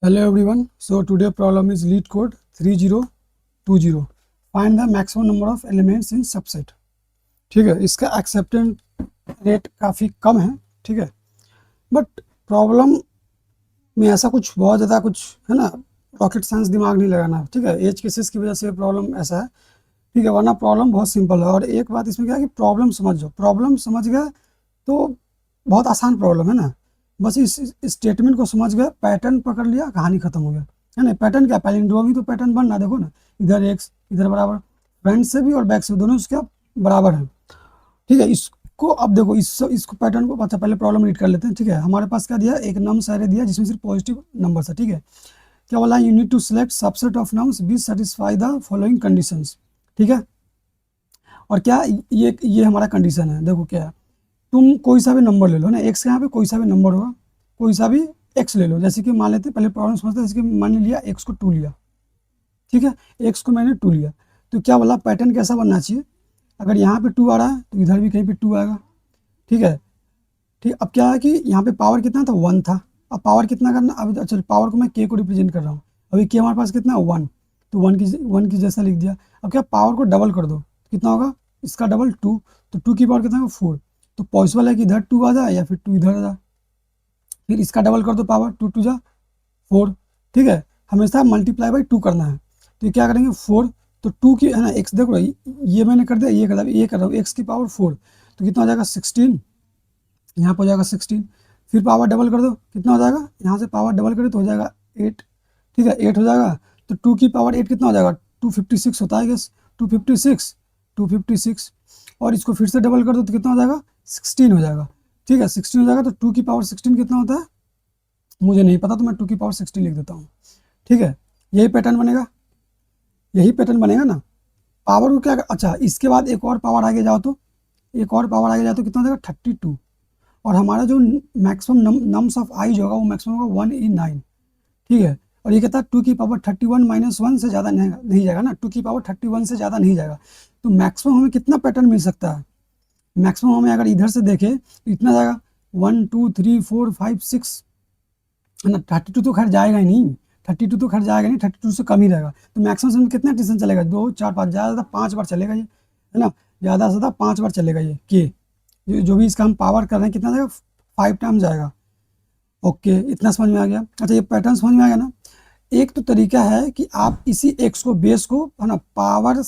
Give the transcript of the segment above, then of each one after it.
Hello everyone. So today problem is lead code 3020. Find the maximum number of elements in subset. ठीक है, इसका acceptance rate काफ़ी कम है. ठीक है, बट प्रॉब्लम में ऐसा कुछ बहुत ज़्यादा कुछ है ना, रॉकेट साइंस दिमाग नहीं लगाना. ठीक है, एज केसेस की वजह से प्रॉब्लम ऐसा है. ठीक है, वरना प्रॉब्लम बहुत सिंपल है. और एक बात इसमें क्या है कि प्रॉब्लम समझ जाओ. प्रॉब्लम समझ गए तो बहुत आसान प्रॉब्लम है ना. बस इस स्टेटमेंट को समझ गए, पैटर्न पकड़ लिया, कहानी खत्म हो गया. है ना, पैटर्न क्या, पैलिंड्रोमी तो पैटर्न बनना. देखो ना, इधर एक्स इधर बराबर, फ्रंट से भी और बैक से दोनों उसके बराबर है. ठीक है, इसको अब देखो, इसको पैटर्न को अच्छा पहले प्रॉब्लम रीड कर लेते हैं. ठीक है, हमारे पास क्या दिया, एक नम्स एरे दिया जिसमें सिर्फ पॉजिटिव नंबर है. ठीक है, क्या बोला, you need to select subset of nums which satisfy the following conditions. ठीक है, और क्या ये हमारा कंडीशन है. देखो क्या है, तुम कोई सा भी नंबर ले लो ना, एक्स के यहाँ पे कोई सा भी नंबर होगा, कोई सा भी एक्स ले लो. जैसे कि मान लेते पहले प्रॉब्लम समझते, जैसे कि मान लिया एक्स को 2 लिया. ठीक है, एक्स को मैंने 2 लिया, तो क्या बोला, पैटर्न कैसा बनना चाहिए. अगर यहाँ पे 2 आ रहा है तो इधर भी कहीं पे 2 आएगा. ठीक है, ठीक. अब क्या है कि यहाँ पे पावर कितना था, 1 था. अब पावर कितना करना, अब अच्छा पावर को मैं के को रिप्रेजेंट कर रहा हूँ. अभी के हमारे पास कितना है, 1, तो 1 की जैसा लिख दिया. अब क्या, पावर को डबल कर दो, कितना होगा, इसका डबल 2, तो 2 की पावर कितना होगा, 4. तो पॉसिबल है कि इधर 2 आ जाए या फिर 2 इधर आ जाए. फिर इसका डबल कर दो, पावर 2 2 जा 4. ठीक है, हमेशा मल्टीप्लाई बाई 2 करना है. तो ये क्या करेंगे, 4, तो 2 की है ना, एक्स देखो ये मैंने कर दिया, ये कर दिया, ये कर रहा हूँ, एक्स की पावर 4, तो कितना हो जाएगा 16. यहाँ पर हो जाएगा 16. फिर पावर डबल कर दो, कितना हो जाएगा, यहाँ से पावर डबल करें तो हो जाएगा 8. ठीक है, 8 हो जाएगा. तो 2 की पावर 8 कितना हो जाएगा, 256 होता है गैस, 256. और इसको फिर से डबल कर दो तो कितना हो जाएगा, 16 हो जाएगा. ठीक है, 16 हो जाएगा. तो 2 की पावर 16 कितना होता है, मुझे नहीं पता, तो मैं 2 की पावर 16 लिख देता हूँ. ठीक है, यही पैटर्न बनेगा, यही पैटर्न बनेगा ना. पावर को क्या, अच्छा इसके बाद एक और पावर आगे जाओ तो, एक और पावर आगे जाओ तो कितना हो जाएगा, 32. और हमारा जो मैक्सिमम नम्स ऑफ आई जो होगा वो मैक्सिमम होगा 1 in 9. ठीक है, और ये कहता है 2 की पावर 31 - 1 से ज़्यादा नहीं जाएगा ना, 2 की पावर 31 से ज़्यादा नहीं जाएगा. तो मैक्सिमम हमें कितना पैटर्न मिल सकता है, मैक्सिमम हमें अगर इधर से देखें तो इतना जाएगा 1 2 3 4 5 6, है ना. 32 तो खैर जाएगा ही नहीं, 32 तो खैर जाएगा नहीं, 32 से कम ही रहेगा. तो मैक्सिमम में कितना टेंशन चलेगा, 2 4 5, ज़्यादा ज़्यादा 5 बार चलेगा ये, है ना, ज़्यादा से ज़्यादा 5 बार चलेगा ये के. जो भी इसका हम पावर कर रहे हैं कितना जाएगा, 5 टाइम जाएगा. ओके, इतना समझ में आ गया. अच्छा, ये पैटर्न समझ में आ गया ना. एक तो तरीका है कि आप इसी एक्स को, बेस को, है ना, पावर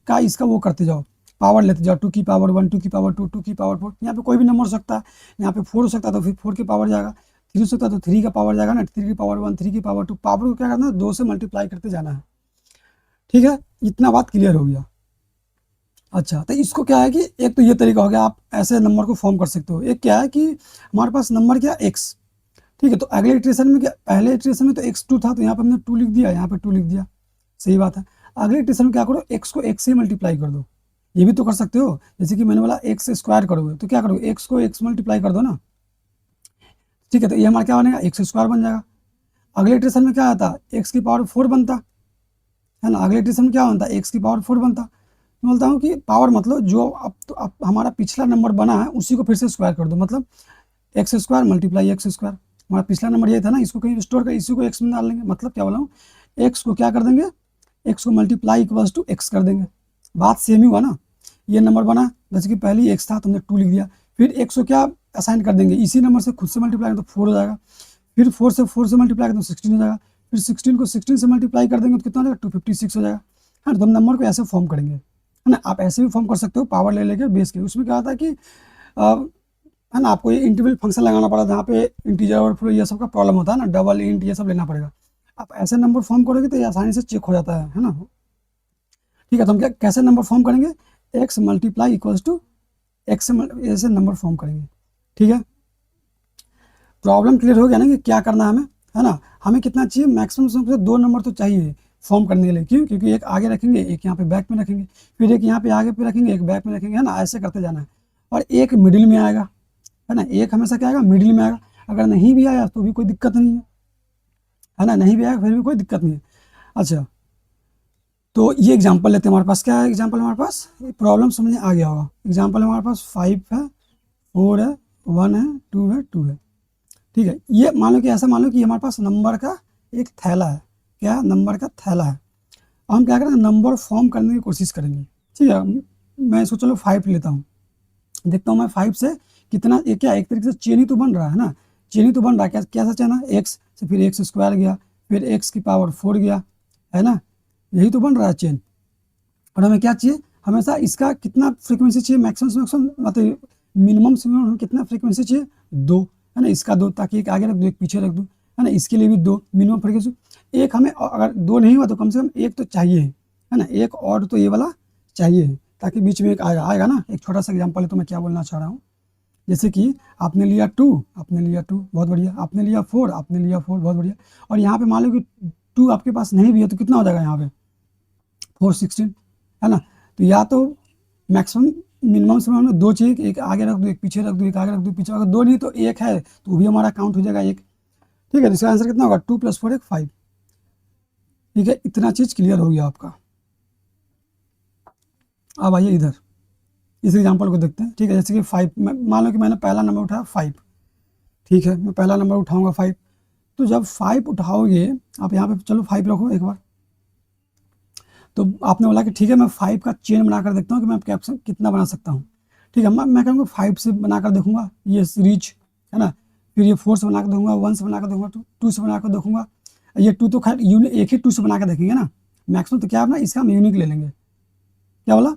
का इसका वो करते जाओ, पावर लेते जाओ. 2 की पावर 1, 2 की पावर 2, 2 की पावर 4. यहाँ पे कोई भी नंबर हो सकता है, यहाँ पे 4 हो सकता है तो फिर 4 की पावर जाएगा, 3 हो सकता है तो 3 का पावर जाएगा ना, 3 की पावर 1, 3 की पावर 2. पावर को क्या करना है, 2 से मल्टीप्लाई करते जाना है. ठीक है, इतना बात क्लियर हो गया. अच्छा, तो इसको क्या है कि एक तो ये तरीका हो गया, आप ऐसे नंबर को फॉर्म कर सकते हो. एक क्या है कि हमारे पास नंबर क्या, एक्स. ठीक है, तो अगले इटरेशन में क्या, पहले इटरेशन में तो x2 था तो यहाँ पर हमने 2 लिख दिया, यहाँ पे 2 लिख दिया, सही बात है. अगले इटरेशन में क्या करो, x को x से मल्टीप्लाई कर दो. ये भी तो कर सकते हो, जैसे कि मैंने बोला x स्क्वायर करोगे तो क्या करोगे, x को x मल्टीप्लाई कर दो ना. ठीक है, तो ये हमारा क्या बनेगा, एक्स स्क्वायर बन जाएगा. अगले इटरेशन में क्या आता, एक्स की पावर 4 बनता, है ना. अगले इटरेशन में क्या बनता, एक्स की पावर 4 बनता. मैं बोलता हूँ कि पावर मतलब जो अब हमारा पिछला नंबर बना है उसी को फिर से स्क्वायर कर दो, मतलब x square multiply x square. हमारा पिछला नंबर ये था ना, इसको कहीं स्टोर कर इसी को एक्स में डाल लेंगे. मतलब क्या बोला हूँ, एक्स को क्या कर देंगे, एक्स को मल्टीप्लाई इक्वल्स टू एक्स कर देंगे. बात सेम ही हुआ ना. ये नंबर बना, जैसे कि पहले एक्स था तो हमने 2 लिख दिया. फिर एक्स को क्या असाइन कर देंगे, इसी नंबर से खुद से मल्टीप्लाई तो 4 हो जाएगा. फिर 4 से मल्टीप्लाई करें तो 16 हो जाएगा. फिर 16 को 16 से मल्टीप्लाई कर देंगे तो कितना हो जाएगा, 256 हो जाएगा. हाँ, तो हम नंबर को ऐसे फॉर्म करेंगे, है ना. आप ऐसे भी फॉर्म कर सकते हो, पावर ले लेकर बेस के. उसमें क्या होता है कि है ना, आपको ये इंटीग्रल फंक्शन लगाना पड़ा, जहाँ पे इंटीजर ओवरफ्लो ये सब का प्रॉब्लम होता है ना, डबल इंट ये सब लेना पड़ेगा. आप ऐसे नंबर फॉर्म करोगे तो ये आसानी से चेक हो जाता है ना. ठीक है, तो हम क्या कैसे नंबर फॉर्म करेंगे, x multiply equals to x ऐसे नंबर फॉर्म करेंगे. ठीक है, प्रॉब्लम क्लियर हो गया ना कि क्या करना है हमें, है ना. हमें कितना चाहिए, मैक्सिमम से 2 नंबर तो चाहिए फॉर्म करने के लिए. क्यों, क्योंकि एक आगे रखेंगे, एक यहाँ पे बैक में रखेंगे, फिर एक यहाँ पे आगे पे रखेंगे, एक बैक में रखेंगे, है ना, ऐसे करते जाना है. और एक मिडिल में आएगा, है ना, एक हमेशा क्या आएगा, मिडिल में आएगा. अगर नहीं भी आया तो भी कोई दिक्कत नहीं है ना, नहीं भी आया फिर भी कोई दिक्कत नहीं है. अच्छा, तो ये एग्जांपल लेते हैं. हमारे पास क्या है, एग्जांपल हमारे पास प्रॉब्लम समझ में आ गया होगा. एग्जांपल हमारे पास 5 है, 4 है, 1 है, 2 है, 2 है. ठीक है, ये मान लो कि ऐसा मान लो कि हमारे पास नंबर का एक थैला है, क्या नंबर का थैला है। अब हम क्या करेंगे, नंबर फॉर्म करने की कोशिश करेंगे। ठीक है, मैं इसको चलो 5 लेता हूँ, देखता हूँ मैं 5 से कितना, ये क्या एक तरीके से चेन ही तो बन रहा है ना, चेन ही तो बन रहा है। क्या कैसा चेन है, एक्स से फिर एक्स स्क्वायर गया, फिर एक्स की पावर 4 गया, है ना, यही तो बन रहा है चेन। और हमें क्या चाहिए, हमेशा इसका कितना फ्रीक्वेंसी चाहिए, मैक्सिमम से मैक्सिमम मतलब मिनिमम से मिनिमम कितना फ्रीक्वेंसी चाहिए, 2, है ना, इसका 2, ताकि एक आगे रख दूँ एक पीछे रख दूँ, है ना, इसके लिए भी 2 मिनिमम फ्रीक्वेंसी। एक हमें अगर 2 नहीं हुआ तो कम से कम एक तो चाहिए, है ना, एक और तो ये वाला चाहिए, ताकि बीच में एक आएगा आएगा ना। एक छोटा सा एग्जाम्पल है तो मैं क्या बोलना चाह रहा हूँ, जैसे कि आपने लिया 2, आपने लिया 2 बहुत बढ़िया, आपने लिया 4, आपने लिया 4 बहुत बढ़िया, और यहाँ पे मान लो कि 2 आपके पास नहीं भी है तो कितना हो जाएगा यहाँ पे 4 16, है ना। तो या तो मैक्सिमम मिनिमम से मिनिमम 2 चाहिए, एक आगे रख दो एक पीछे रख दो, एक आगे रख दो पीछे, अगर 2 नहीं तो एक है तो वो भी हमारा काउंट हो जाएगा एक। ठीक है, तो इसका आंसर कितना होगा, 2 + 4 = 5। ठीक है, इतना चीज़ क्लियर हो गया आपका। अब आइए इधर इस एग्जाम्पल को देखते हैं। ठीक है, जैसे कि 5, मान लो कि मैंने पहला नंबर उठाया 5। ठीक है, मैं पहला नंबर उठाऊंगा 5। तो जब 5 उठाओगे आप यहाँ पे, चलो 5 रखो एक बार। तो आपने बोला कि ठीक है मैं 5 का चेन बनाकर देखता हूँ कि मैं कैप्शन कितना बना सकता हूँ। ठीक है, मैं कहूँगा 5 से बनाकर देखूंगा, ये सीरीज, है ना, फिर ये 4 से बनाकर देखूंगा, 1 से बनाकर देखूंगा, 2 से बनाकर देखूंगा। ये 2 तो खैर एक ही 2 से बनाकर देखेंगे ना मैक्सिमम, तो क्या अपना इसका हम यूनिक ले लेंगे। क्या बोला,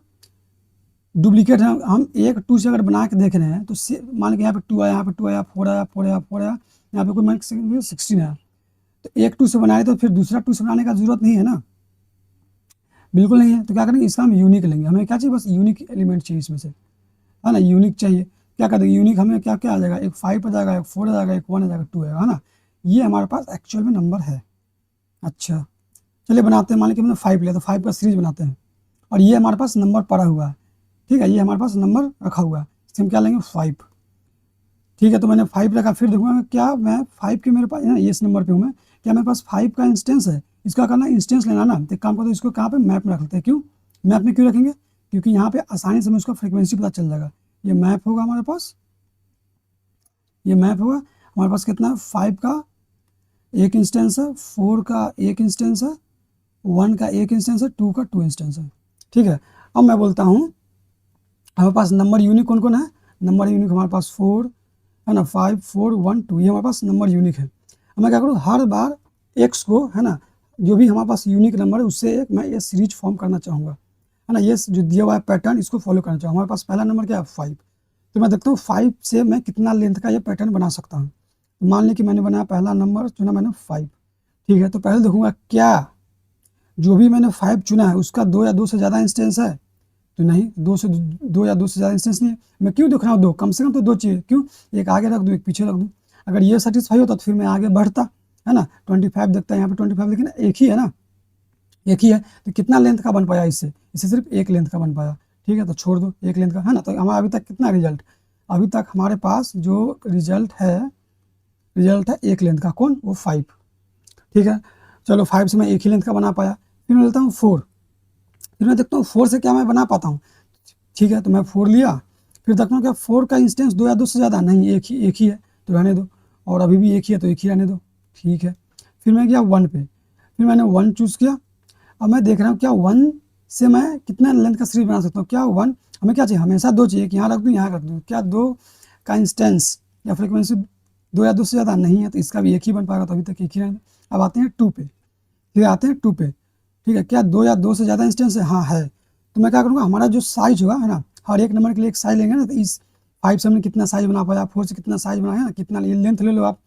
डुप्लीकेट है, हम एक 2 से अगर बना के देख रहे हैं तो मान के यहाँ पे 2 आया, यहाँ पे 2 आया, 4 आया, 4 आया, 4 आया, यहाँ पे कोई मान 16 आया, तो एक 2 से बनाए तो फिर दूसरा 2 से बनाने का जरूरत नहीं है ना, बिल्कुल नहीं है। तो क्या करेंगे, इसका हम यूनिक लेंगे। हमें क्या चाहिए, बस यूनिक एलिमेंट चाहिए इसमें से, है ना, यूनिक चाहिए। क्या कर देंगे यूनिक, हमें क्या क्या आ जाएगा, एक 5 आ जाएगा, एक 4 आ जाएगा, एक 1 आ जाएगा, 2 आएगा, है ना। ये हमारे पास एक्चुअल में नंबर है। अच्छा चलिए बनाते हैं, मान लीजिए हमने 5 लिया तो 5 का सीरीज बनाते हैं, और ये हमारे पास नंबर पड़ा हुआ है। ठीक है, ये हमारे पास नंबर रखा हुआ है, इससे हम क्या लेंगे 5। ठीक है, तो मैंने 5 रखा, फिर देखूंगा क्या मैं 5 के मेरे पास ना, ये इस नंबर पे हूँ मैं, क्या मेरे पास 5 का इंस्टेंस है, इसका करना इंस्टेंस लेना ना। तो एक काम करते हैं, इसको कहाँ पे मैप में रख लेते हैं। क्यों मैप में क्यों रखेंगे, क्योंकि यहाँ पे आसानी से हमें उसका फ्रिक्वेंसी पता चल जाएगा। ये मैप होगा हमारे पास, ये मैप होगा हमारे पास, कितना है 5 का एक इंस्टेंस है, 4 का एक इंस्टेंस है, 1 का एक इंस्टेंस है, 2 का 2 इंस्टेंस है। ठीक है, अब मैं बोलता हूँ हमारे पास नंबर यूनिक कौन कौन है, नंबर यूनिक हमारे पास 4 है ना, 5 4 1 2, ये हमारे पास नंबर यूनिक है। अब मैं क्या करूँ, हर बार एक्स को, है ना, जो भी हमारे पास यूनिक नंबर है उससे एक मैं ये सीरीज फॉर्म करना चाहूँगा, है ना, ये जो दिया हुआ है पैटर्न इसको फॉलो करना चाहूँगा। हमारे पास पहला नंबर क्या है 5, तो मैं देखता हूँ 5 से मैं कितना लेंथ का ये पैटर्न बना सकता हूँ। तो मान ली कि मैंने बनाया, पहला नंबर चुना मैंने 5। ठीक है, तो पहले देखूंगा क्या जो भी मैंने 5 चुना है उसका 2 या 2 से ज़्यादा इंस्टेंस है, तो नहीं, 2 या 2 से ज़्यादा इंस्टेंस नहीं है। मैं क्यों देख रहा हूँ 2, कम से कम तो 2 चाहिए। क्यों, एक आगे रख दूँ एक पीछे रख दूँ, अगर ये सेटिस्फाई होता तो फिर मैं आगे बढ़ता, है ना। 25 देखता है यहाँ पे 25, लेकिन एक ही है ना, एक ही है, तो कितना लेंथ का बन पाया इससे, इससे सिर्फ एक लेंथ का बन पाया। ठीक है, तो छोड़ दो एक लेंथ का, है ना। तो हमारा अभी तक कितना रिजल्ट, अभी तक हमारे पास जो रिजल्ट है एक लेंथ का, कौन, वो 5। ठीक है, चलो 5 से मैं एक ही लेंथ का बना पाया। फिर मैं लेता हूँ 4, फिर मैं देखता हूँ 4 से क्या मैं बना पाता हूँ। ठीक है, तो मैं 4 लिया, फिर देखता हूँ क्या 4 का इंस्टेंस 2 या 2 से ज़्यादा नहीं, एक ही है, तो रहने दो, और अभी भी एक ही है तो एक ही रहने दो। ठीक है, फिर मैं गया 1 पे, फिर मैंने 1 चूज़ किया। अब मैं देख रहा हूँ क्या 1 से मैं कितना लेंथ का सीरीज बना सकता हूँ। क्या 1, हमें क्या चाहिए, हमेशा 2 चाहिए, कि यहाँ रख दूँ यहाँ रख दूँ, क्या 2 का इंस्टेंस या फ्रिक्वेंसी 2 या 2 से ज़्यादा नहीं है, तो इसका भी एक ही बन पाएगा, तो अभी तक एक ही रहने। अब आते हैं 2 पे, फिर आते हैं 2 पे। ठीक है, क्या 2 या 2 से ज़्यादा इंस्टेंस है, हाँ है, तो मैं क्या करूँगा, हमारा जो साइज होगा, है ना, हर एक नंबर के लिए एक साइज लेंगे ना, तो इस 5 से हमने कितना साइज बना पाया, 4 से कितना साइज बनाया, है ना, कितना लेंथ ले लो आप,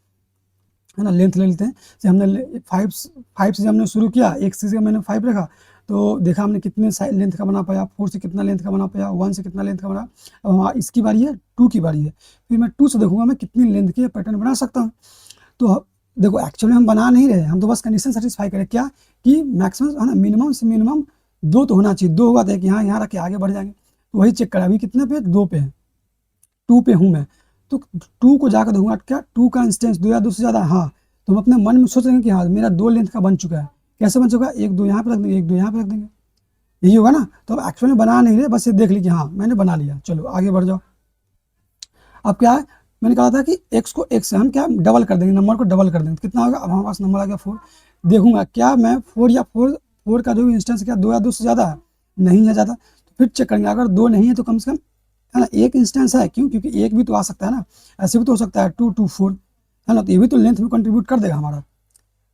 है ना, लेंथ ले लेते हैं। जैसे हमने 5 से हमने शुरू किया, एक से मैंने 5 रखा, तो देखा हमने कितने लेंथ का बना पाया, 4 से कितना लेंथ का बना पाया, 1 से कितना लेंथ का बना। अब हमारा इसकी बारी है, 2 की बारी है, फिर मैं 2 से देखूंगा मैं कितनी लेंथ के पैटर्न बना सकता हूँ। तो देखो एक्चुअली हम बना नहीं रहे, हम तो बस कंडीशन सेटिस्फाई करें, क्या कि मैक्सिमम, है ना, मिनिमम से मिनिमम 2 तो होना चाहिए। 2 होगा तो यहाँ यहाँ रख के आगे बढ़ जाएंगे, तो वही चेक करा, अभी कितने पे 2 पे है, 2 पे हूँ मैं, तो 2 को जाकर देखूंगा क्या 2 का इंस्टेंस 2 या 2 से ज़्यादा, हाँ, तो हम अपने मन में सोच रहे हैं कि हाँ मेरा 2 लेंथ का बन चुका है। कैसे बन चुका है, 1 2 यहाँ पे रख देंगे, 1 2 यहाँ पे रख देंगे, यही होगा ना। तो अब एक्चुअली बना नहीं रहे, बस ये देख ली कि हाँ मैंने बना लिया, चलो आगे बढ़ जाओ। अब क्या है, मैंने कहा था कि x को x से हम क्या डबल कर देंगे, नंबर को डबल कर देंगे, तो कितना होगा, अब हमारे पास नंबर आ गया 4। देखूंगा क्या मैं 4 या 4 का जो इंस्टेंस क्या 2 या 2 से ज़्यादा है, नहीं है ज़्यादा, तो फिर चेक करेंगे, अगर 2 नहीं है तो कम से कम है ना एक इंस्टेंस है, क्यों, क्योंकि एक भी तो आ सकता है ना, ऐसे भी तो हो सकता है 2 2 4, है ना, तो ये भी तो लेंथ में कंट्रीब्यूट कर देगा हमारा।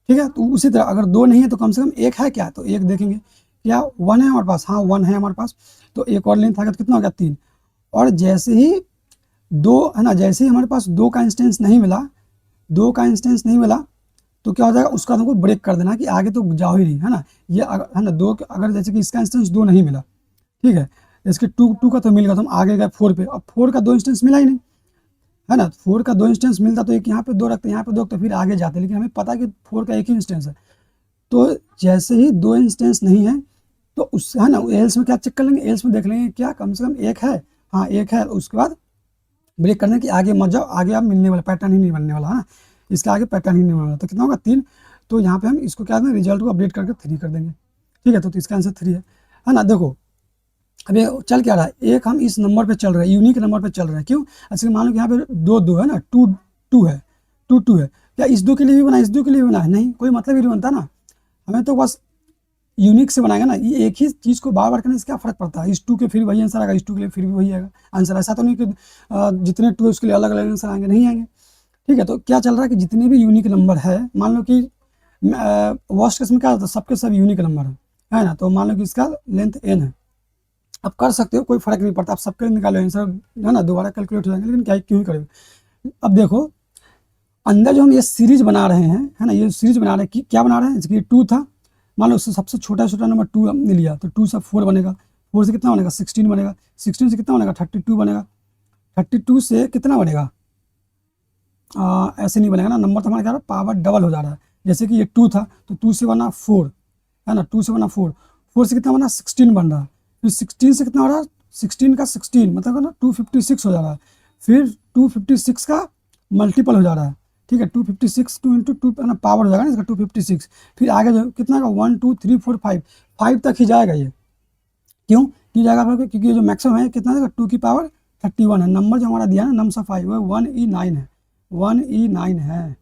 ठीक है, तो उसी तरह अगर 2 नहीं है तो कम से कम एक है क्या, तो एक देखेंगे क्या 1 है हमारे पास, हाँ 1 है हमारे पास, तो एक और लेंथ आ गया तो कितना हो गया 3। और जैसे ही 2 है ना, जैसे ही हमारे पास 2 का इंस्टेंस नहीं मिला, 2 का इंस्टेंस नहीं मिला, तो क्या हो जाएगा, उसका हमको ब्रेक कर देना कि आगे तो जाओ ही नहीं, है ना, ये है ना 2, अगर जैसे कि इसका इंस्टेंस 2 नहीं मिला, ठीक है, इसके 2 का तो मिल गया, तो हम आगे गए 4 पे, अब 4 का 2 इंस्टेंस मिला ही नहीं, है ना, 4 का 2 इंस्टेंस मिलता तो एक यहाँ पे 2 रखते, यहाँ पे 2, तो फिर आगे जाते, लेकिन हमें पता कि 4 का एक ही इंस्टेंस है, तो जैसे ही 2 इंस्टेंस नहीं है तो उस है ना एल्स में क्या चेक कर लेंगे, एल्स में देख लेंगे क्या कम से कम एक है, हाँ एक है, उसके बाद ब्रेक करने की आगे मत जाओ, आगे आप मिलने वाला पैटर्न ही नहीं बनने वाला, है ना, इसके आगे पैटर्न ही नहीं बनने वाला, तो कितना होगा 3। तो यहाँ पे हम इसको क्या देंगे, रिजल्ट को अपडेट करके 3 कर देंगे, ठीक है, तो इसका आंसर 3 है ना। देखो अब ये चल क्या रहा है, एक हम इस नंबर पे चल रहे हैं, यूनिक नंबर पे चल रहे हैं, क्यों, अच्छा मान लो कि यहाँ पे 2 2 है ना, 2 2 है, 2 2 है, क्या इस 2 के लिए भी बना है, इस 2 के लिए भी बना है, नहीं, कोई मतलब ही नहीं बनता ना, हमें तो बस यूनिक से बनाएगा ना, ये एक ही चीज़ को बार बार करने से क्या फर्क पड़ता है, इस 2 के फिर वही आंसर आएगा, इस 2 के लिए फिर भी वही आएगा आंसर, ऐसा तो नहीं कि जितने 2 है उसके लिए अलग अलग आंसर आएंगे, नहीं आएंगे। ठीक है, तो क्या चल रहा है कि जितने भी यूनिक नंबर है, मान लो कि वर्स्ट केस में क्या होता है, सबके सब यूनिक नंबर है ना, तो मान लो कि इसका लेंथ n है, आप कर सकते हो, कोई फर्क नहीं पड़ता, आप सबके निकालो आंसर, है ना, दोबारा कैलकुलेट हो जाएंगे, लेकिन क्या क्यों ही करेंगे। अब देखो अंदर जो हम ये सीरीज बना रहे हैं, है ना, ये सीरीज बना रहे हैं कि क्या बना रहे हैं, जैसे कि 2 था, मान लो उससे सबसे छोटा छोटा नंबर 2 हमने लिया, तो 2 से 4 बनेगा, 4 से कितना बनेगा 16 बनेगा, 16 से कितना बनेगा 32 बनेगा, 32 से कितना बनेगा, ऐसे नहीं बनेगा ना, नंबर तो हमारा क्या है, पावर डबल हो जा रहा है, जैसे कि ये 2 था तो 2 से बना 4, है ना, 2 से बना 4, 4 से कितना बना 16 बन रहा है, फिर 16 से कितना हो रहा है, 16 का 16 मतलब ना 256 हो जा रहा है, फिर 256 का मल्टीपल हो जा रहा है, ठीक है, 256 2 इंटू 2 है ना, पावर हो जाएगा ना इसका 256, फिर आगे जो कितना का 1 2 3 4 5 5 तक ही जाएगा ये, क्यों क्यों जाएगा, क्योंकि ये जो मैक्सिमम है कितना देगा 2 की पावर 31 है, नंबर जो हमारा दिया है ना नम्स ऑफ 5 वो 1E9 है, 1E9 है,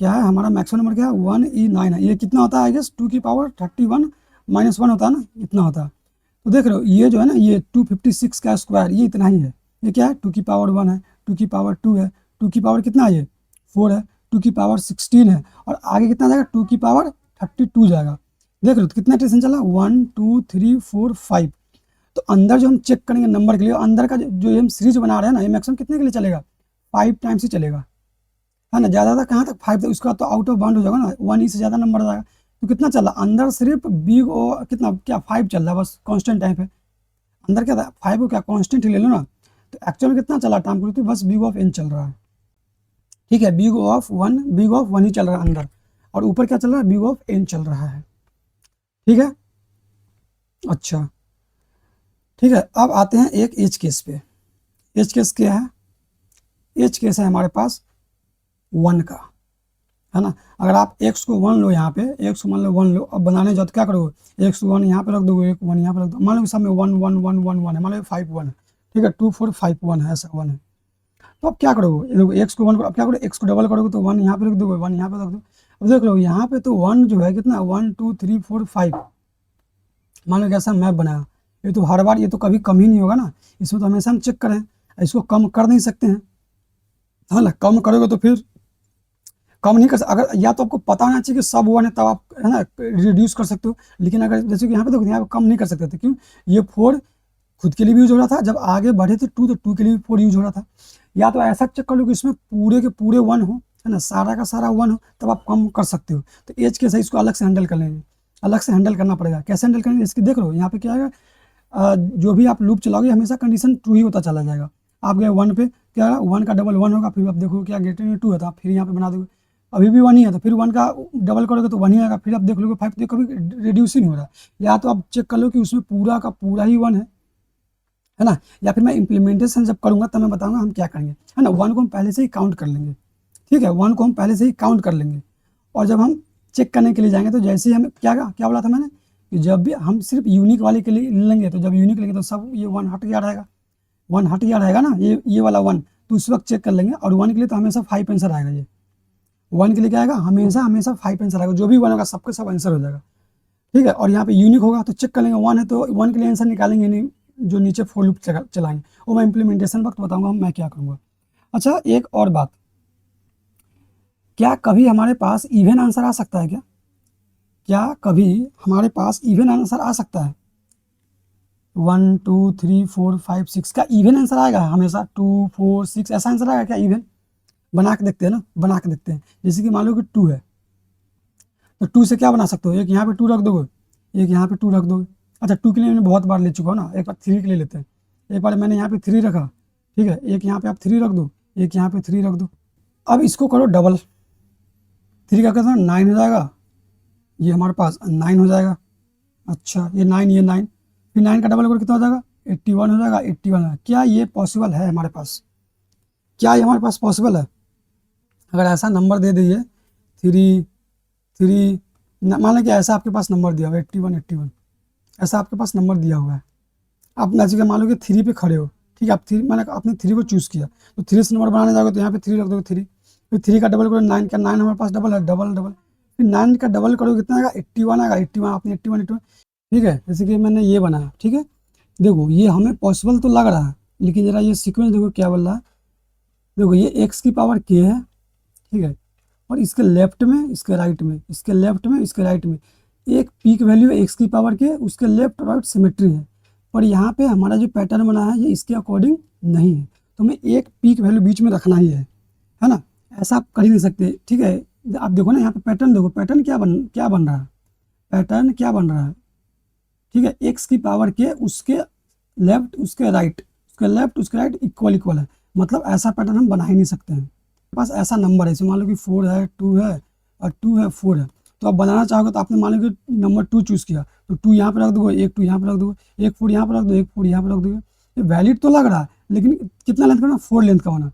क्या है हमारा मैक्सिमम नंबर, क्या है 1E9 है, ये कितना होता है आई गेस 2 की पावर 31 माइनस 1 होता है ना, इतना होता है, तो देख रहे हो ये जो है ना ये 256 का स्क्वायर ये इतना ही है, ये क्या है 2 की पावर 1 है, 2 की पावर 2 है, 2 की पावर कितना है ये 4 है, 2 की पावर 16 है, और आगे कितना जाएगा 2 की पावर 32 जाएगा, देख रहे हो तो कितना टेंशन चला 1 2 3 4 5, तो अंदर जो हम चेक करेंगे नंबर के लिए, अंदर का जो हम सीरीज बना रहे हैं ना, ये मैक्सिमम कितने के लिए चलेगा 5 टाइम्स ही चलेगा, है ना, ज़्यादा कहाँ तक 5 तक, उसका तो आउट ऑफ बाउंड हो जाएगा ना, 1 से ज़्यादा नंबर आ जाएगा, तो कितना चल रहा अंदर सिर्फ बिग ओ कितना क्या 5 चल रहा है बस कांस्टेंट टाइप है, अंदर क्या था 5 को क्या कांस्टेंट ही ले लो ना, तो एक्चुअल में कितना चला टाइम तो बस बिग ऑफ n चल रहा है, ठीक है, बिग ऑफ 1 ही चल रहा है अंदर, और ऊपर क्या चल रहा है बिग ऑफ n चल रहा है, ठीक है, अच्छा ठीक है, अब आते हैं एक एज केस पे, एज केस क्या है, एज केस है हमारे पास 1 का, है ना, अगर आप x को 1 लो, यहाँ पे x को मान लो 1 लो, अब बनाने जाओ तो क्या करोगे x 1 यहाँ पे रख दोगे, एक 1 यहाँ पे रख दो, मान लो सब में 1 1 1 1 1 है, मान लो 5 1 है, ठीक है 2 4 5 1 है, ऐसा 1 है, तो अब क्या करोगे, देखो x को 1 करो, अब क्या करोगे x को डबल करोगे तो 1 यहाँ पे रख दोगे, 1 यहाँ पे रख दो, अब देख लो यहाँ पे तो 1 जो है कितना 1 2 3 4 5, मान लो कैसा मैप बनाया, ये तो हर बार ये तो कभी कम ही नहीं होगा ना, इसमें तो हमेशा हम चेक करें, इसको कम कर नहीं सकते हैं, है ना, कम करोगे तो फिर कम नहीं कर सकते, अगर या तो आपको पता होना चाहिए कि सब 1 है तब आप है ना रिड्यूस कर सकते हो, लेकिन अगर जैसे कि यहाँ पे देखो यहाँ पे कम नहीं कर सकते थे, क्यों, ये 4 खुद के लिए भी यूज हो रहा था, जब आगे बढ़े थे 2 तो 2 के लिए भी 4 यूज हो रहा था, या तो ऐसा चेक कर लो कि इसमें पूरे के पूरे 1 हो, है ना, सारा का सारा 1 हो, तब आप कम कर सकते हो, तो एज के सही इसको अलग से हैंडल कर लेंगे, अलग से हैंडल करना पड़ेगा, कैसे हैंडल करेंगे इसकी देख लो, यहाँ पे क्या है जो भी आप लूप चलाओगे हमेशा कंडीशन ट्रू ही होता चला जाएगा, आप गए 1 पे क्या 1 का डबल 1 होगा, फिर आप देखो क्या ग्रेटर देन 2 है तो आप फिर यहाँ पे बना दोगे, अभी भी 1 ही है तो फिर 1 का डबल करोगे तो 1 ही आएगा, फिर आप देख लोगे 5 तो कभी रिड्यूस ही नहीं हो रहा, या तो आप चेक कर लो कि उसमें पूरा का पूरा ही 1 है ना, या फिर मैं इम्प्लीमेंटेशन जब करूँगा तब मैं बताऊँगा हम क्या करेंगे, है ना, 1 को हम पहले से ही काउंट कर लेंगे, ठीक है, 1 को हम पहले से ही काउंट कर लेंगे, और जब हम चेक करने के लिए जाएंगे तो जैसे ही हमें क्या बोला था मैंने कि जब भी हम सिर्फ यूनिक वाले के लिए लेंगे, तो जब यूनिक लेंगे तो सब ये 1 हट गया रहेगा, 1 हट गया रहेगा ना, ये वाला 1, उस वक्त चेक कर लेंगे। और 1 के लिए तो हमेशा 5 आंसर आएगा। ये 1 के लिए क्या आएगा, हमेशा 5 आंसर आएगा। जो भी 1 होगा सबके सब आंसर हो जाएगा, ठीक है। और यहाँ पे यूनिक होगा तो चेक कर लेंगे, 1 है तो 1 के लिए आंसर निकालेंगे नहीं, जो नीचे फॉर लूप चलाएंगे। वो मैं इंप्लीमेंटेशन वक्त बताऊंगा मैं क्या करूँगा। अच्छा, एक और बात, क्या कभी हमारे पास इवन आंसर आ सकता है? क्या कभी हमारे पास इवन आंसर आ सकता है? 1 2 3 4 5 6 का इवन आंसर आएगा हमेशा? 2 4 6 ऐसा आंसर आएगा क्या इवन? बना के देखते हैं ना, बना के देखते हैं। जैसे कि मान लो कि 2 है, तो 2 से क्या बना सकते हो, एक यहाँ पे 2 रख दोगे, एक यहाँ पे 2 रख दोगे। अच्छा, 2 के लिए मैंने बहुत बार ले चुका हूँ ना, एक बार 3 के लिए लेते हैं। एक बार मैंने यहाँ पे 3 रखा, ठीक है, एक यहाँ पे आप 3 रख दो, एक यहाँ पे 3 रख दो। अब इसको करो डबल, 3 का कितना 9 हो जाएगा, ये हमारे पास 9 हो जाएगा। अच्छा, ये 9 ये 9, फिर 9 का डबल करो कितना हो जाएगा, 81 हो जाएगा। 81 क्या ये पॉसिबल है हमारे पास? क्या ये हमारे पास पॉसिबल है? अगर ऐसा नंबर दे दिए 3 मान लें कि ऐसा आपके पास नंबर दिया हुआ है 81 ऐसा आपके पास नंबर दिया हुआ है। आप जैसे मान लो कि 3 पे खड़े हो, ठीक है, आप 3 मैंने आपने 3 को चूज़ किया, तो 3 से नंबर बनाने जाओगे तो यहाँ पे 3 रख दोगे 3, फिर 3 का डबल करो 9 का, 9 हमारे पास डबल है, डबल डबल, फिर 9 का डबल करो कितना आएगा, 81 आएगा। 81 आपने 81, ठीक है। जैसे कि मैंने ये बनाया, ठीक है, देखो ये हमें पॉसिबल तो लग रहा है, लेकिन जरा ये सीक्वेंस देखो क्या बोल रहा है। देखो ये x की पावर k है, ठीक है, और इसके लेफ्ट में, इसके राइट में, इसके लेफ्ट में, इसके राइट में एक पीक वैल्यू है x की पावर के, उसके लेफ्ट राइट सिमेट्री है। पर यहाँ पे हमारा जो पैटर्न बना है ये इसके अकॉर्डिंग नहीं है, तो हमें एक पीक वैल्यू बीच में रखना ही है ना। ऐसा आप कर ही नहीं सकते, ठीक है। आप देखो ना यहाँ पे पैटर्न देखो, पैटर्न क्या बन रहा है, पैटर्न क्या बन रहा है, ठीक है, x की पावर के, उसके लेफ्ट, उसके राइट, उसके लेफ्ट, उसके राइट इक्वल इक्वल है। मतलब ऐसा पैटर्न हम बना ही नहीं सकते हैं। पास ऐसा नंबर है, मान लो कि 4 है, 2 है और 2 है, 4 है, तो आप बनाना चाहोगे तो आपने मान लो कि नंबर 2 चूज़ किया, तो 2 यहाँ पे रख दोगे, एक 2 यहाँ पे रख दोगे, एक 4 यहाँ पे रख दो, एक 4 यहाँ पे रख दोगे। ये वैलिड तो लग रहा है, लेकिन कितना लेंथ का ना, 4 लेंथ का होना।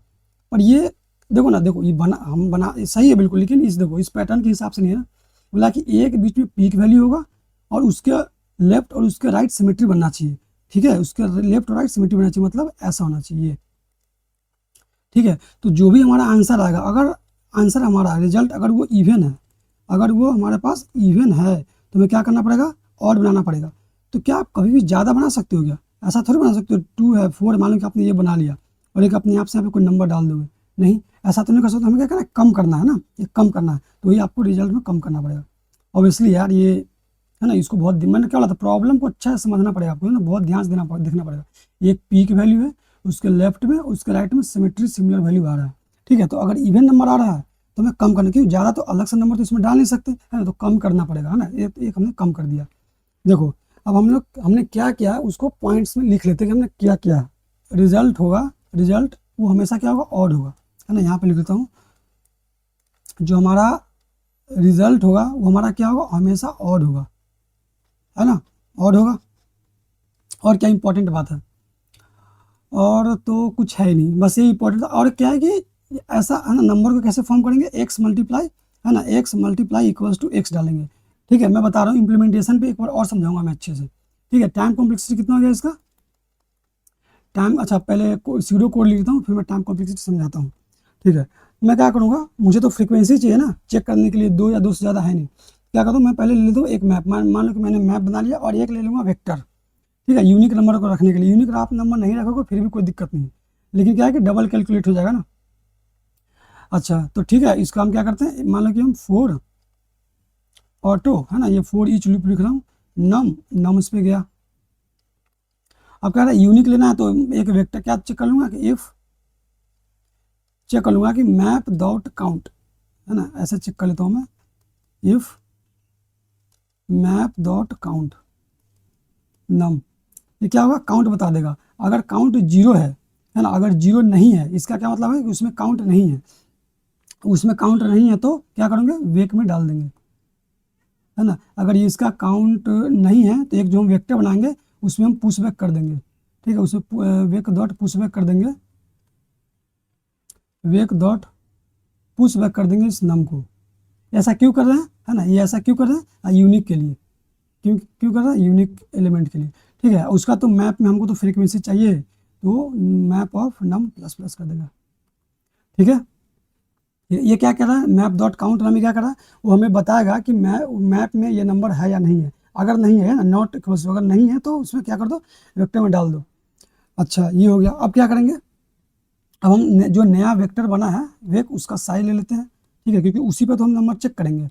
पर ये देखो ना, देखो ये बना सही है बिल्कुल, लेकिन इस देखो इस पैटर्न के हिसाब से नहीं है ना। बोला कि एक बीच में पीक वैल्यू होगा और उसके लेफ्ट और उसके राइट सिमेट्री बनना चाहिए, ठीक है, उसके लेफ्ट और राइट सिमेट्री बनना चाहिए, मतलब ऐसा होना चाहिए, ठीक है। तो जो भी हमारा आंसर आएगा, अगर आंसर हमारा रिजल्ट अगर वो इवन है, अगर वो हमारे पास इवन है, तो हमें क्या करना पड़ेगा, और बनाना पड़ेगा। तो क्या आप कभी भी ज़्यादा बना सकते हो क्या? ऐसा थोड़ी बना सकते हो, 2 है 4 मान लो कि आपने ये बना लिया और एक अपने आप से यहाँ पे कोई नंबर डाल दोगे, नहीं, ऐसा तो नहीं कर सकते। हमें क्या करना है, कम करना है ना, ये कम करना है, तो ये आपको रिजल्ट में कम करना पड़ेगा। ऑब्वियसली यार ये है ना, इसको बहुत मैंने क्या बोला था, प्रॉब्लम को अच्छा से समझना पड़ेगा आपको, है ना, बहुत ध्यान से देखना पड़ेगा। एक पीक वैल्यू है, उसके लेफ्ट में, उसके राइट में सिमेट्री सिमिलर वैल्यू आ रहा है, ठीक है। तो अगर इवन नंबर आ रहा है तो हमें कम करना, क्योंकि ज़्यादा तो अलग से नंबर तो इसमें डाल नहीं सकते, है ना, तो कम करना पड़ेगा, है ना। एक हमने कम कर दिया। देखो अब हमने क्या किया उसको पॉइंट्स में लिख लेते हैं कि हमने क्या किया। रिजल्ट होगा, रिजल्ट वो हमेशा क्या होगा, ऑड होगा, है ना। यहाँ पे लिख लेता हूँ, जो हमारा रिजल्ट होगा वो हमारा क्या होगा, हमेशा ऑड होगा, है ना, ऑड होगा। और क्या इंपॉर्टेंट बात है, और तो कुछ है ही नहीं, बस ये इंपॉर्टेंट। और क्या है कि ऐसा है ना, नंबर को कैसे फॉर्म करेंगे, x मल्टीप्लाई, है ना, x multiply equals to x डालेंगे, ठीक है। मैं बता रहा हूँ इम्प्लीमेंटेशन पे एक बार और समझाऊंगा मैं अच्छे से, ठीक है। टाइम कॉम्प्लेक्सिटी कितना हो गया इसका, टाइम, अच्छा पहले सीडो कोड लिखता हूँ, फिर मैं टाइम कॉम्प्लेक्सिटी समझाता हूँ, ठीक है। मैं क्या करूँगा, मुझे तो फ्रीक्वेंसी चाहिए ना चेक करने के लिए, 2 या 2 से ज़्यादा है नहीं। क्या करता हूँ, मैं पहले ले लेता हूँ एक मैप, मान लो कि मैंने मैप बना लिया, और एक ले लूँगा वेक्टर, ठीक है, यूनिक नंबर को रखने के लिए। यूनिक आप नंबर नहीं रखोगे फिर भी कोई दिक्कत नहीं है, लेकिन क्या है कि डबल कैलकुलेट हो जाएगा ना। अच्छा तो ठीक है, इसका हम क्या करते हैं, मान लो कि हम 4 ऑटो, है ना, ये 4 ईच लूप लिख रहा हूँ, नम इस पे गया। अब कह रहा है यूनिक लेना है, तो एक वेक्टर क्या चेक कर लूँगा कि इफ चेक कर लूँगा कि मैप डॉट काउंट, है ना, ऐसे चेक कर लेता हूँ मैं, इफ मैप डॉट काउंट नम, ये क्या होगा, काउंट बता देगा। अगर काउंट 0 है ना, अगर 0 नहीं है, इसका क्या मतलब है कि उसमें काउंट नहीं है, उसमें काउंट नहीं है तो क्या करेंगे, वेक में डाल देंगे, है ना। अगर ये इसका काउंट नहीं है तो एक जो हम वेक्टर बनाएंगे उसमें हम पुश बैक कर देंगे, ठीक है, उसमें वेक डॉट पुश बैक कर देंगे, वेक डॉट पुश बैक कर देंगे इस नम को। ऐसा क्यों कर रहे हैं, है ना, ये ऐसा क्यों कर रहे हैं, यूनिक के लिए, क्यों कर रहा है, यूनिक एलिमेंट के लिए, ठीक है। उसका तो मैप में हमको तो फ्रीक्वेंसी चाहिए, तो map of num plus plus कर देगा, ठीक है। ये क्या कह रहा है, मैप डॉट काउंट हमें क्या कर रहा है, वो हमें बताएगा कि मैप में ये नंबर है या नहीं है। अगर नहीं है ना, नॉट इक्वल्स, अगर नहीं है तो उसमें क्या कर दो, वेक्टर में डाल दो। अच्छा ये हो गया। अब क्या करेंगे, अब हम जो नया वेक्टर बना है वे उसका साइज ले लेते हैं, ठीक है, क्योंकि उसी पे तो हम नंबर चेक करेंगे।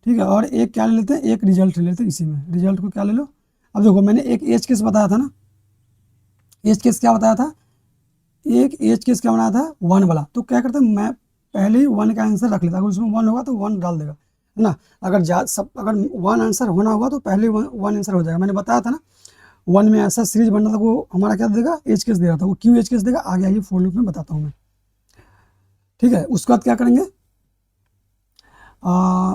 ठीक है, और एक क्या ले लेते हैं, एक रिजल्ट ले लेते हैं, इसी में रिजल्ट को क्या ले लो। अब देखो मैंने एक एज केस बताया था ना, एज केस क्या बताया था, एक एज केस क्या बनाया था, वन वाला। तो क्या करते हैं, मैं पहले ही वन का आंसर रख लेता, अगर उसमें वन होगा तो वन डाल देगा, है ना। अगर वन आंसर होना होगा तो पहले वन आंसर हो जाएगा। मैंने बताया था ना, वन में ऐसा सीरीज बनना था, वो हमारा क्या देगा, एज केस दे रहा था, वो क्यों एज केस देगा आगे आइए फोर लूप में बताता हूँ मैं। ठीक है, उसके बाद क्या करेंगे,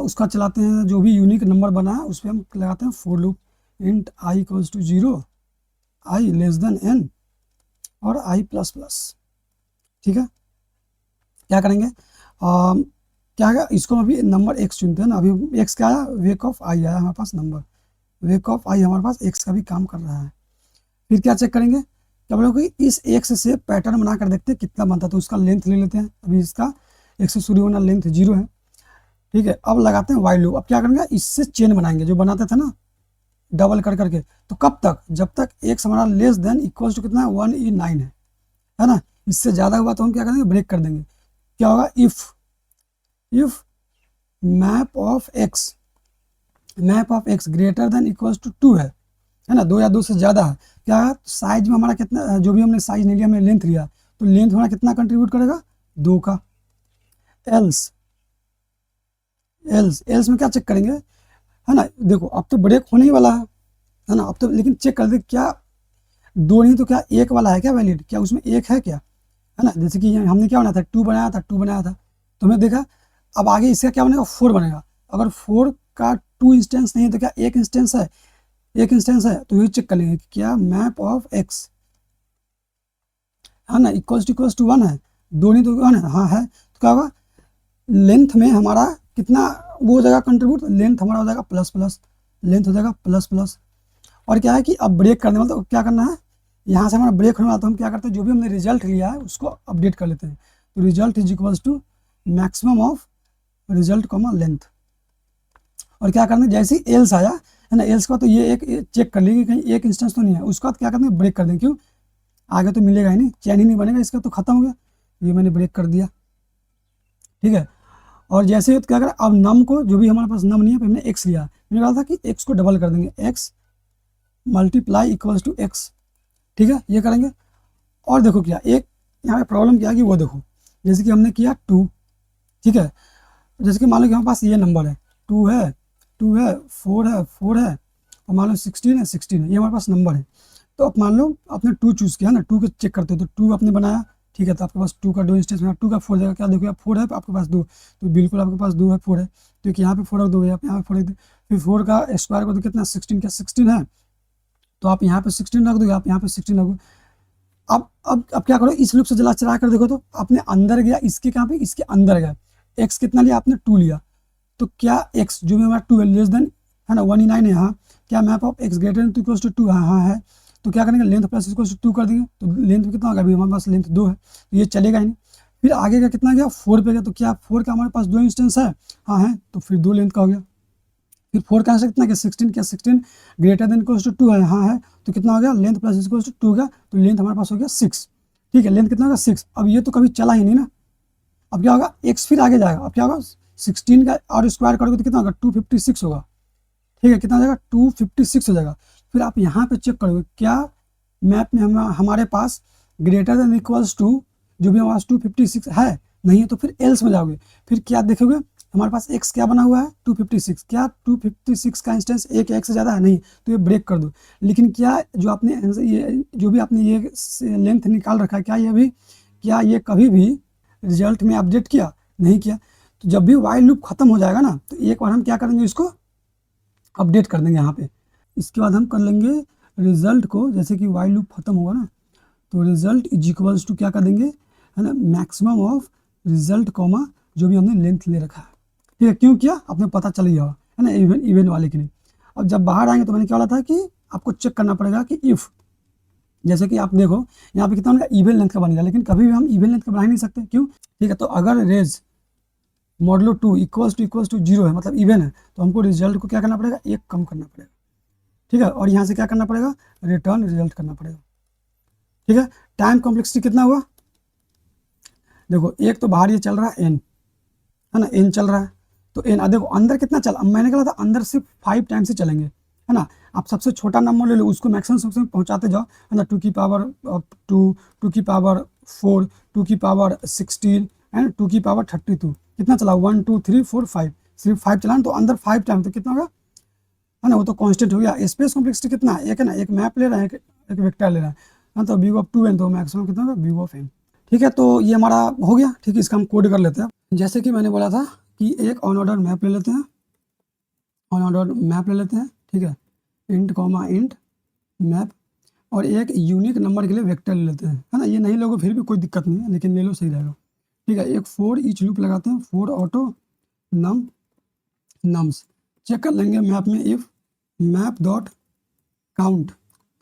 उसका चलाते हैं, जो भी यूनिक नंबर बना है उस पर हम लगाते हैं for loop, int i equals to 0, i less than n और आई प्लस प्लस। ठीक है, क्या करेंगे, क्या है, इसको अभी नंबर एक्स चुनते हैं ना, अभी एक्स क्या आया, वेक ऑफ आई आया हमारे पास नंबर, वेक ऑफ आई हमारे पास एक्स का भी काम कर रहा है। फिर क्या चेक करेंगे, क्या बोलोगे, इस एक्स से पैटर्न बना कर देखते हैं कितना बनता है, तो उसका लेंथ ले लेते हैं। अभी इसका एक्स से शुरू होना लेंथ 0 है। ठीक है, अब लगाते हैं वाइल लूप। अब क्या करेंगे, इससे चेन बनाएंगे जो बनाते थे ना डबल कर करके। तो कब तक, जब तक एक्स हमारा लेस देन इक्वल्स टू कितना है, 1E9 है ना। इससे ज़्यादा हुआ तो हम क्या करेंगे, ब्रेक कर देंगे। क्या होगा, if map of x greater than equals to 2 है ना, 2 या 2 से ज़्यादा है, क्या है, साइज में हमारा कितना, जो भी हमने साइज नहीं लिया, हमने लेंथ लिया, तो लेंथ हमारा कितना कंट्रीब्यूट करेगा, 2 का। एल्स एल्स एल्स में क्या चेक करेंगे, है ना, देखो अब तो ब्रेक होने ही वाला है ना, अब तो लेकिन चेक कर दे क्या 2 नहीं तो क्या एक वाला है क्या वैलिड, क्या उसमें एक है क्या, है ना। जैसे कि हमने क्या बनाया था, 2 बनाया था, 2 बनाया था, तो हमने देखा अब आगे इसका क्या बनेगा, 4 बनेगा। अगर 4 का 2 इंस्टेंस नहीं है तो क्या एक इंस्टेंस है, एक इंस्टेंस है, तो ये चेक कर लेंगे कि क्या मैप ऑफ एक्स, है ना, इक्वल्स टू 1 है, 2 नहीं तो 1 है, हाँ है, तो क्या होगा, लेंथ में हमारा कितना वो हो जाएगा कंट्रीब्यूट, लेंथ हमारा हो जाएगा प्लस प्लस, लेंथ हो जाएगा प्लस प्लस। और क्या है कि अब ब्रेक करने वाला, तो क्या करना है, यहाँ से हमारा ब्रेक होने वाला, तो हम क्या करते हैं, जो भी हमने रिजल्ट लिया है उसको अपडेट कर लेते हैं। तो result is equals to maximum of result comma length. और क्या करना है, जैसे ही एल्स आया है ना, एल्स का तो ये एक चेक कर लेंगे कहीं एक इंस्टेंस तो नहीं है, उसका क्या करना है, ब्रेक कर देंगे, क्यों, आगे तो मिलेगा ही नहीं, चैन ही नहीं बनेगा, इसका तो खत्म हो गया, ये मैंने ब्रेक कर दिया। ठीक है, और जैसे ही क्या करें, अब नम को, जो भी हमारे पास नम नहीं है, हमने एक्स लिया, मैंने कहा था कि एक्स को डबल कर देंगे, x multiply equals to x. ठीक है, ये करेंगे। और देखो क्या एक यहाँ पे प्रॉब्लम क्या है कि वो देखो, जैसे कि हमने किया 2, ठीक है, जैसे कि मान लो कि हमारे पास ये नंबर है, 2 है, 2 है, 4 है, 4 है, और मान लो 16 है, 16 है, ये हमारे पास नंबर है। तो अब मान लो आपने 2 चूज़ किया ना, 2 को चेक करते हो, तो 2 आपने बनाया, ठीक है, तो आपके पास 2 का 2 इंस्टेंस में 2 का 4 देगा, क्या देखो आप 4 है आपके पास 2, तो बिल्कुल आपके पास 2 है, 4 है, तो यहाँ पे 4 रख दो, यहाँ पे 4 रख दो, फिर 4 का स्क्वायर को तो कितना 16, क्या 16 है, तो आप यहाँ पे 16 रख दो, आप यहाँ पे 16 रख दो। अब क्या करो, इस लूप से जला चला कर देखो, तो आपने अंदर गया, इसके कहाँ पे, इसके अंदर गया, एक्स कितना लिया आपने, 2 लिया, तो क्या एक्स जो भी हमारा 2 है लेस देन, है ना, 1E9 है, हाँ, क्या map of x greater than equals to 2, हाँ हाँ है, तो क्या करेंगे, लेंथ प्लस इक्वल्स टू 2 कर देंगे, तो लेंथ कितना होगा, अभी हमारे पास लेंथ 2 है, तो ये चलेगा ही नहीं। फिर आगे का कितना गया, 4 पे गया, तो क्या 4 का हमारे पास 2 इंस्टेंस है, हाँ है, तो फिर 2 लेंथ का हो गया। फिर 4 का आंसर कितना गया, 16, क्या 16 ग्रेटर देन इक्वल्स टू 2 है, हाँ है, तो कितना हो गया, लेंथ प्लस इक्वल्स टू 2 गया, तो लेंथ हमारे पास हो गया 6। ठीक है, लेंथ कितना होगा 6। अब ये तो कभी चला ही नहीं ना, अब क्या होगा, एक्स फिर आगे जाएगा, अब क्या होगा, 16 का और स्क्वायर करोगे तो कितना होगा, 256 होगा। ठीक है, कितना हो जाएगा, 256 हो जाएगा। फिर आप यहाँ पे चेक करोगे क्या मैप में हमारे पास ग्रेटर देन इक्वल्स टू, जो भी हमारे पास 256 है, नहीं है तो फिर एल्स में जाओगे, फिर क्या देखोगे, हमारे पास एक्स क्या बना हुआ है, 256, क्या 256 का इंस्टेंस एक एक्स से ज़्यादा है, नहीं, तो ये ब्रेक कर दो। लेकिन क्या जो आपने ये जो भी आपने ये लेंथ निकाल रखा है, क्या ये कभी भी रिजल्ट में अपडेट किया, नहीं किया। तो जब भी वाइल लूप खत्म हो जाएगा ना, तो एक बार हम क्या करेंगे, इसको अपडेट कर देंगे यहाँ पे। इसके बाद हम कर लेंगे रिजल्ट को, जैसे कि वाइल लूप खत्म होगा ना, तो रिजल्ट इज इक्वल्स टू क्या कर देंगे, है ना, मैक्सिमम ऑफ रिजल्ट कॉमा जो भी हमने लेंथ ले रखा है। ठीक है, क्यों किया आपने पता चल गया, है ना, इवन वाले के लिए। अब जब बाहर आएंगे तो मैंने क्या बोला था कि आपको चेक करना पड़ेगा कि इफ़ जैसे कि आप देखो यहाँ पे कितना बनेगा, इवन लेंथ का बनेगा, लेकिन कभी भी हम इवन लेंथ का बना ही नहीं सकते, क्यों? ठीक है, तो अगर रेज मॉडलो 2 इक्वल्स टू 0 है, मतलब इवन है, तो हमको रिजल्ट को क्या करना पड़ेगा, एक कम करना पड़ेगा। ठीक है, और यहाँ से क्या करना पड़ेगा, रिटर्न रिजल्ट करना पड़ेगा। ठीक है, टाइम कॉम्प्लेक्सिटी कितना हुआ, देखो एक तो बाहर ये चल रहा है एन, है ना, एन चल रहा है, तो एन देखो अंदर कितना चल, अब मैंने कहा था अंदर सिर्फ 5 टाइम्स ही चलेंगे, है ना। आप सबसे छोटा नंबर ले लो, उसको मैक्सिमम सबसे पहुंचाते जाओ, है ना, 2 की पावर 2, 2 की पावर 4, 2 की पावर 16 एंड 2 की पावर 32, कितना चला, 1 2 3 4 5, सिर्फ 5 चला, तो अंदर 5 टाइम, तो कितना होगा, है ना, वो तो कांस्टेंट हो गया। स्पेस कॉम्प्लेक्सिटी कितना है, एक है ना, एक मैप ले रहा है, एक वेक्टर ले रहा है, हाँ, तो व्यू ऑफ 2 एन, तो मैक्सिमम कितना होगा, व्यू ऑफ एन। ठीक है, तो ये हमारा हो गया। ठीक है, इसका हम कोड कर लेते हैं। जैसे कि मैंने बोला था कि एक ऑन ऑर्डर मैप ले लेते हैं, ऑन ऑर्डर मैप ले लेते हैं, ठीक है, इंट कॉमा इंट मैप, और एक यूनिक नंबर के लिए वेक्टर ले लेते हैं, है ना, ये नहीं लोगे फिर भी कोई दिक्कत नहीं है, लेकिन ले लो सही रहेगा। ठीक है, एक फॉर ईच लूप लगाते हैं, for auto num nums, check कर लेंगे मैप में इफ मैप डॉट काउंट,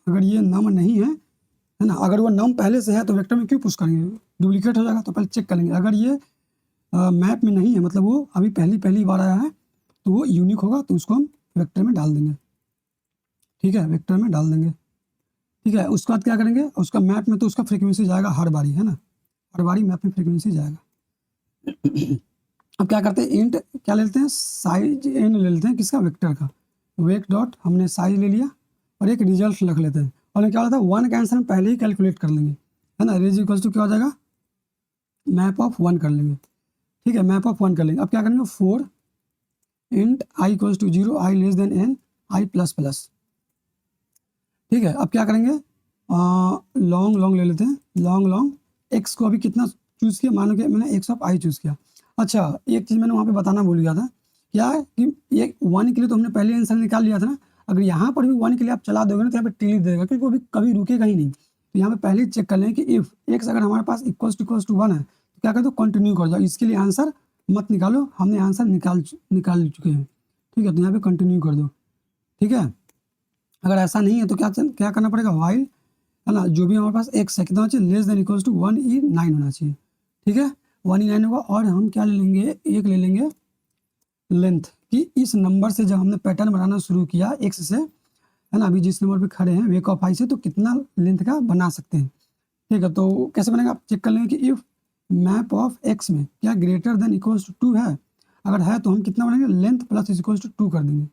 अगर ये नम नहीं है ना, अगर वो नम पहले से है तो वेक्टर में क्यों पुश करेंगे, डुप्लीकेट हो जाएगा, तो पहले चेक कर लेंगे। अगर ये मैप में नहीं है, मतलब वो अभी पहली पहली बार आया है, तो वो यूनिक होगा, तो उसको हम वेक्टर में डाल देंगे। ठीक है, वेक्टर में डाल देंगे। ठीक है, उसके बाद क्या करेंगे, उसका मैप में तो उसका फ्रीक्वेंसी जाएगा हर बारी, है ना, हर बारी मैप में फ्रीक्वेंसी जाएगा। अब क्या करते हैं, इंट क्या ले लेते हैं, साइज एन ले लेते हैं, किसका, वेक्टर का, वेक डॉट हमने साइज ले लिया, और एक रिजल्ट रख लेते हैं, और क्या होता है, 1 का आंसर हम पहले ही कैलकुलेट कर लेंगे, है ना, रेज इक्वल्स टू क्या हो जाएगा, मैप ऑफ 1 कर लेंगे। ठीक है, मैप ऑफ 1 कर लेंगे। अब क्या करेंगे, 4 int i equals to 0, i less than n, i plus plus. ठीक है, अब क्या करेंगे, लॉन्ग लॉन्ग ले लेते हैं, लॉन्ग लॉन्ग एक्स को अभी कितना चूज़ किया, मान लो कि मैंने एक्स ऑफ आई चूज़ किया। अच्छा, एक चीज़ मैंने वहाँ पे बताना भूल गया था, क्या है कि ये 1 के लिए तो हमने पहले आंसर निकाल लिया था ना, अगर यहाँ पर भी 1 के लिए आप चला दोगे ना, तो यहाँ पे टिली देगा, क्योंकि वो भी कभी रुकेगा ही नहीं। तो यहाँ पे पहले ही चेक कर लें कि इफ एक्स अगर हमारे पास इक्वल्स टू 1 है, तो क्या कर दो, कंटिन्यू कर जाओ, इसके लिए आंसर मत निकालो, हमने आंसर निकाल चुके हैं। ठीक है, तो यहाँ पे कंटिन्यू कर दो। ठीक है, अगर ऐसा नहीं है तो क्या करना पड़ेगा, वाइल, है ना, जो भी हमारे पास एक्स है कितना होना चाहिए, less than equals to 1E9 होना चाहिए। ठीक है, 1E9 होगा, और हम क्या ले लेंगे, एक ले लेंगे लेंथ, कि इस नंबर से जब हमने पैटर्न बनाना शुरू किया एक्स से, है ना, अभी जिस नंबर पे खड़े हैं वेक ऑफ आई से, तो कितना लेंथ का बना सकते हैं। ठीक है, तो कैसे बनेगा, आप चेक कर लेंगे कि इफ मैप ऑफ एक्स में क्या ग्रेटर देन इक्वल्स टू 2 है, अगर है तो हम कितना बनाएंगे, length plus is equals to 2 कर देंगे।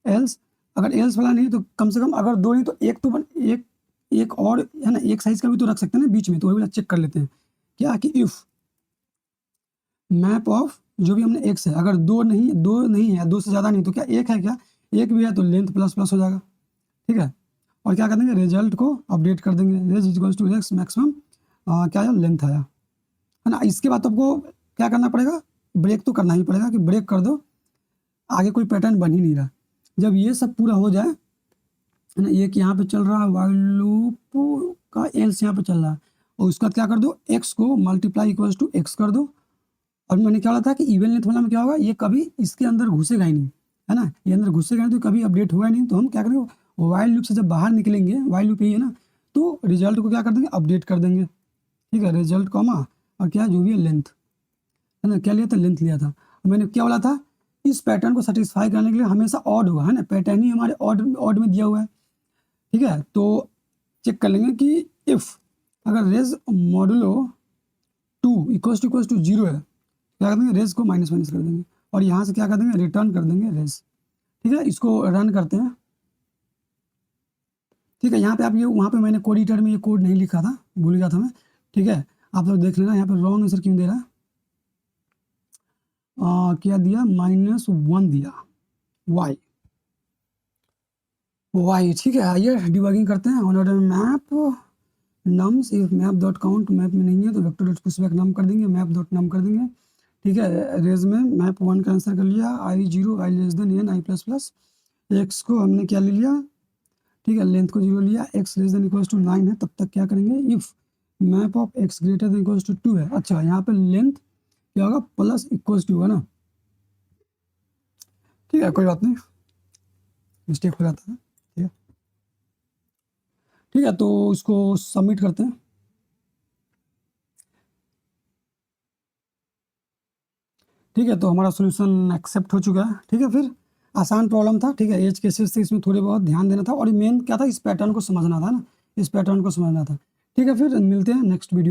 एल्स, अगर एल्स वाला नहीं तो कम से कम अगर 2 नहीं तो एक तो एक एक और, है ना, एक साइज का भी तो रख सकते हैं ना बीच में, तो वही वाला चेक कर लेते हैं, क्या कि इफ मैप ऑफ जो भी हमने एक्स है, अगर 2 नहीं है, 2 से ज़्यादा नहीं, तो क्या एक है, क्या एक भी है, तो लेंथ प्लस प्लस हो जाएगा। ठीक है, और क्या कर देंगे, रिजल्ट को अपडेट कर देंगे, res equals to x maximum क्या आया, लेंथ आया, है ना। इसके बाद आपको क्या करना पड़ेगा, ब्रेक तो करना ही पड़ेगा, कि ब्रेक कर दो, आगे कोई पैटर्न बन ही नहीं रहा। जब ये सब पूरा हो जाए, है ना, एक यहाँ पे चल रहा है वाइल लूप का एल्स यहाँ पे चल रहा है, और उसके बाद क्या कर दो, एक्स को मल्टीप्लाई इक्वल्स टू एक्स कर दो, और मैंने क्या बोला था कि इवन लेंथ वाला में क्या होगा, ये कभी इसके अंदर घुसेगा ही नहीं, है ना, ये अंदर घुसेगा नहीं तो कभी अपडेट होगा ही नहीं, तो हम क्या करेंगे, वाइल लूप से जब बाहर निकलेंगे, वाइल लूप यही है ना, तो रिजल्ट को क्या कर देंगे, अपडेट कर देंगे। ठीक है, रिजल्ट कॉमा और क्या जो भी है लेंथ, है ना, क्या लिया था, लेंथ लिया था। मैंने क्या बोला था, इस पैटर्न को सेटिस्फाई करने के लिए हमेशा ऑड होगा, है ना, पैटर्न ही हमारे ऑड ऑड में दिया हुआ है। ठीक है, तो चेक कर लेंगे कि इफ अगर रेज मॉडुलो 2 इक्वल्स टू 0 है, क्या कर देंगे, रेज को माइनस माइनस कर देंगे, और यहाँ से क्या कर देंगे, रिटर्न कर देंगे रेज। ठीक है, इसको रन करते हैं। ठीक है, यहाँ पे आप ये, वहाँ पे मैंने कोड एडिटर में ये कोड नहीं लिखा था, भूल गया था मैं। ठीक है, आप लोग देख लेना यहाँ पे रॉन्ग आंसर क्यों दे रहा है, क्या दिया, -1 दिया, वाई वाई। ठीक है, आइए डिबगिंग करते हैं, on order map nums if map dot count map में नहीं है तो वेक्टर डॉट पुशबैक नम कर देंगे, मैप डॉट नम कर देंगे। ठीक है, रेज में मैप 1 का आंसर कर लिया, I0 I less than n i plus plus, x को हमने क्या ले लिया, ठीक है, लेंथ को 0 लिया, x less than equals to 9 है, तब तक क्या करेंगे, if map of x greater than equals to 2 है। अच्छा, यहाँ पे लेंथ क्या होगा, प्लस इक्वल्स टू है ना। ठीक है, कोई बात नहीं, मिस्टेक हो जाता है। ठीक है, ठीक ठीक है, तो इसको सबमिट करते हैं। ठीक है, तो हमारा सॉल्यूशन एक्सेप्ट हो चुका है। ठीक है, फिर आसान प्रॉब्लम था। ठीक है, एज केसेस थे, इसमें थोड़े बहुत ध्यान देना था और मेन क्या था, इस पैटर्न को समझना था ना, इस पैटर्न को समझना था। ठीक है, फिर मिलते हैं नेक्स्ट वीडियो।